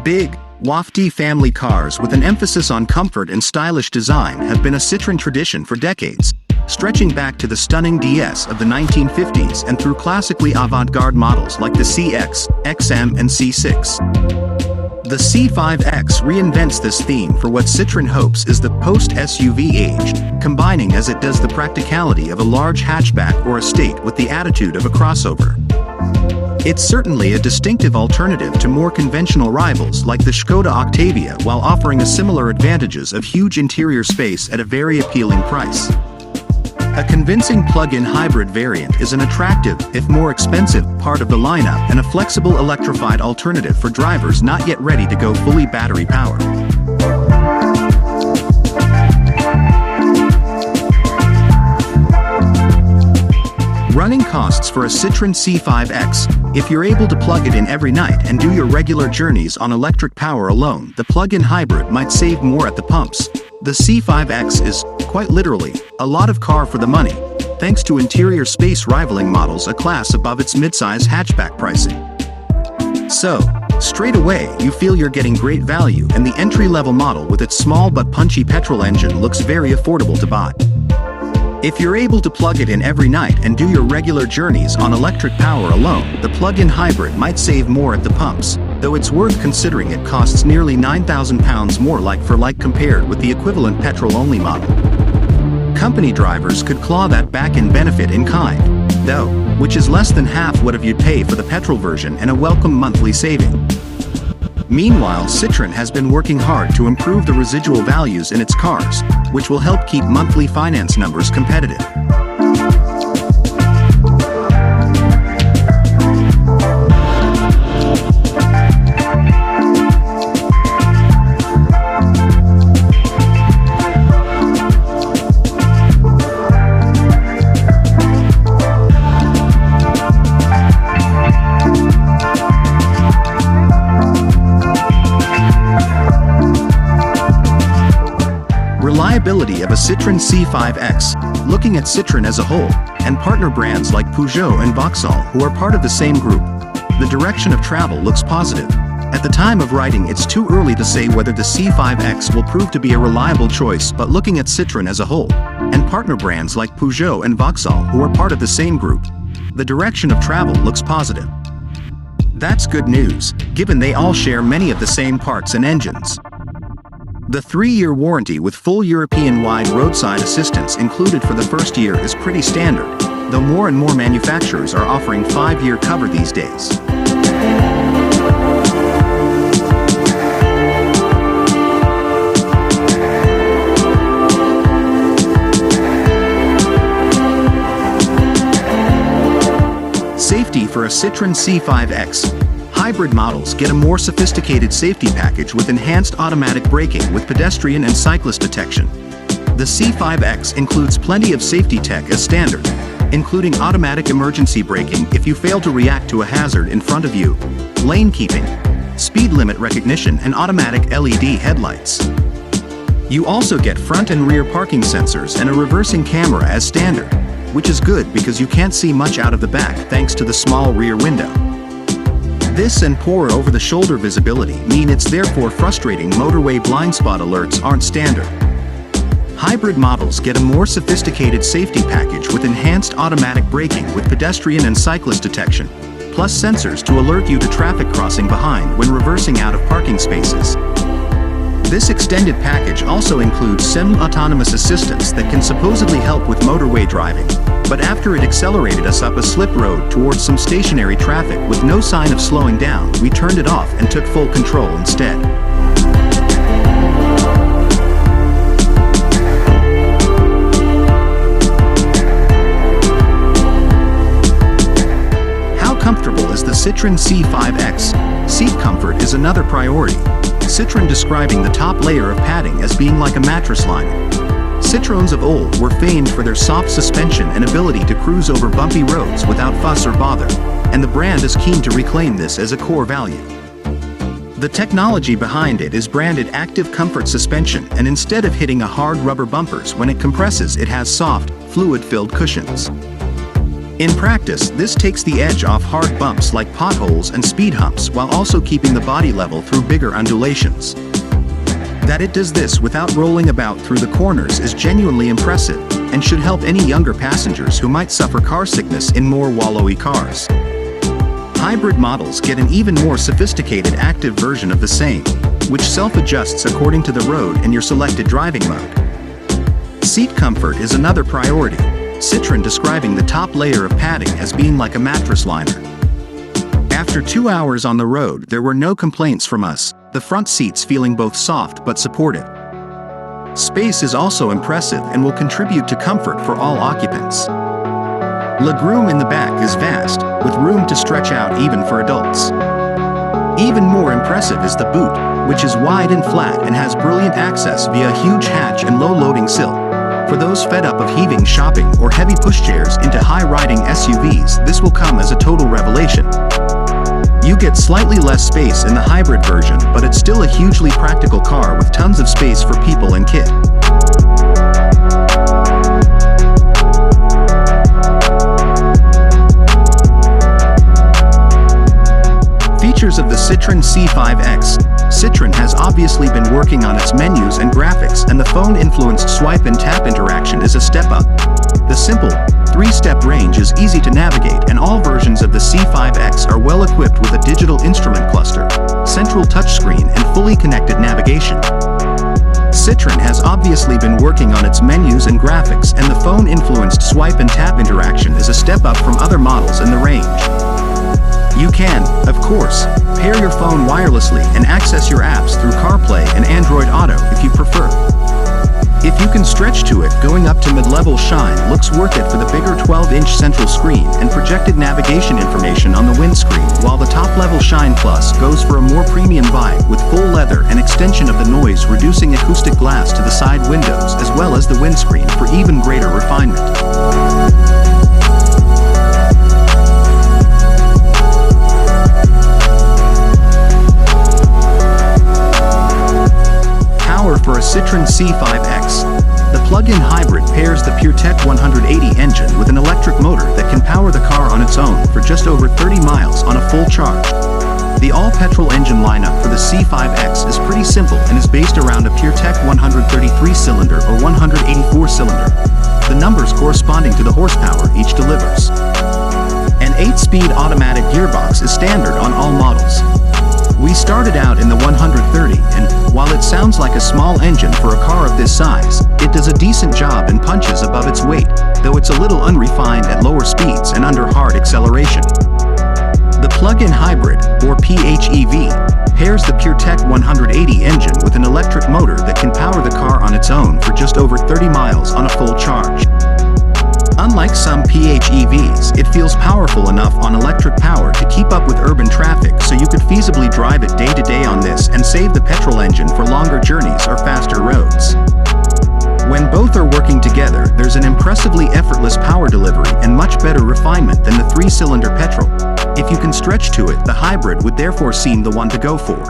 Big, wafty family cars with an emphasis on comfort and stylish design have been a Citroen tradition for decades, stretching back to the stunning DS of the 1950s and through classically avant-garde models like the CX, XM and C6. The C5 X reinvents this theme for what Citroen hopes is the post-SUV age, combining as it does the practicality of a large hatchback or estate with the attitude of a crossover. It's certainly a distinctive alternative to more conventional rivals like the Škoda Octavia, while offering similar advantages of huge interior space at a very appealing price. A convincing plug-in hybrid variant is an attractive, if more expensive, part of the lineup and a flexible electrified alternative for drivers not yet ready to go fully battery-powered. Running costs for a Citroen C5 X. If you're able to plug it in every night and do your regular journeys on electric power alone, the plug-in hybrid might save more at the pumps. The C5 X is, quite literally, a lot of car for the money, thanks to interior space rivaling models a class above its midsize hatchback pricing. So, straight away you feel you're getting great value, and the entry-level model with its small but punchy petrol engine looks very affordable to buy. If you're able to plug it in every night and do your regular journeys on electric power alone, the plug-in hybrid might save more at the pumps, though it's worth considering it costs nearly £9,000 more like-for-like compared with the equivalent petrol-only model. Company drivers could claw that back in benefit in kind, though, which is less than half what you'd pay for the petrol version and a welcome monthly saving. Meanwhile, Citroen has been working hard to improve the residual values in its cars, which will help keep monthly finance numbers competitive. Reliability of a Citroen C5 X. Looking at Citroen as a whole, and partner brands like Peugeot and Vauxhall who are part of the same group, the direction of travel looks positive. At the time of writing, it's too early to say whether the C5 X will prove to be a reliable choice, but looking at Citroen as a whole, and partner brands like Peugeot and Vauxhall who are part of the same group, the direction of travel looks positive. That's good news, given they all share many of the same parts and engines. The 3-year warranty with full European-wide roadside assistance included for the first year is pretty standard, though more and more manufacturers are offering 5-year cover these days. Safety for a Citroen C5 X. Hybrid models get a more sophisticated safety package with enhanced automatic braking with pedestrian and cyclist detection. The C5 X includes plenty of safety tech as standard, including automatic emergency braking if you fail to react to a hazard in front of you, lane keeping, speed limit recognition and automatic LED headlights. You also get front and rear parking sensors and a reversing camera as standard, which is good because you can't see much out of the back thanks to the small rear window. This and poor over-the-shoulder visibility mean it's therefore frustrating motorway blind spot alerts aren't standard. Hybrid models get a more sophisticated safety package with enhanced automatic braking with pedestrian and cyclist detection, plus sensors to alert you to traffic crossing behind when reversing out of parking spaces. This extended package also includes semi-autonomous assistance that can supposedly help with motorway driving, but after it accelerated us up a slip road towards some stationary traffic with no sign of slowing down, we turned it off and took full control instead. How comfortable is the Citroen C5 X? Seat comfort is another priority. Citroen describing the top layer of padding as being like a mattress liner. Citroens of old were famed for their soft suspension and ability to cruise over bumpy roads without fuss or bother, and the brand is keen to reclaim this as a core value. The technology behind it is branded Active Comfort Suspension, and instead of hitting a hard rubber bumpers when it compresses, it has soft, fluid-filled cushions. In practice, this takes the edge off hard bumps like potholes and speed humps while also keeping the body level through bigger undulations. That it does this without rolling about through the corners is genuinely impressive, and should help any younger passengers who might suffer car sickness in more wallowy cars. Hybrid models get an even more sophisticated active version of the same, which self-adjusts according to the road and your selected driving mode. Seat comfort is another priority, Citroen describing the top layer of padding as being like a mattress liner. After 2 hours on the road, there were no complaints from us, the front seats feeling both soft but supportive. Space is also impressive and will contribute to comfort for all occupants. Legroom in the back is vast, with room to stretch out even for adults. Even more impressive is the boot, which is wide and flat and has brilliant access via a huge hatch and low-loading sill. For those fed up of heaving shopping or heavy pushchairs into high-riding SUVs, this will come as a total revelation. You get slightly less space in the hybrid version, but it's still a hugely practical car with tons of space for people and kit. Features of the Citroen C5 X. Citroen has obviously been working on its menus and graphics, and the phone-influenced swipe and tap interaction is a step up. The simple, 3-step range is easy to navigate, and all versions of the C5 X are well equipped with a digital instrument cluster, central touchscreen, and fully connected navigation. Citroen has obviously been working on its menus and graphics, and the phone-influenced swipe and tap interaction is a step up from other models in the range. You can, of course, pair your phone wirelessly and access your apps through CarPlay and Android Auto if you prefer. If you can stretch to it, going up to mid-level Shine looks worth it for the bigger 12-inch central screen and projected navigation information on the windscreen, while the top-level Shine Plus goes for a more premium vibe with full leather and extension of the noise-reducing acoustic glass to the side windows as well as the windscreen for even greater refinement. For a Citroen C5 X. The plug-in hybrid pairs the PureTech 180 engine with an electric motor that can power the car on its own for just over 30 miles on a full charge. The all-petrol engine lineup for the C5 X is pretty simple and is based around a PureTech 133-cylinder or 184-cylinder, the numbers corresponding to the horsepower each delivers. An 8-speed automatic gearbox is standard on all models. We started out in the 130, and while it sounds like a small engine for a car of this size, it does a decent job and punches above its weight, though it's a little unrefined at lower speeds and under hard acceleration. The plug-in hybrid, or PHEV, pairs the PureTech 180 engine with an electric motor that can power the car on its own for just over 30 miles on a full charge. Unlike some PHEVs, it feels powerful enough on electric power to keep up with urban traffic, so you could feasibly drive it day to day on this and save the petrol engine for longer journeys or faster roads. When both are working together, there's an impressively effortless power delivery and much better refinement than the 3-cylinder petrol. If you can stretch to it, the hybrid would therefore seem the one to go for.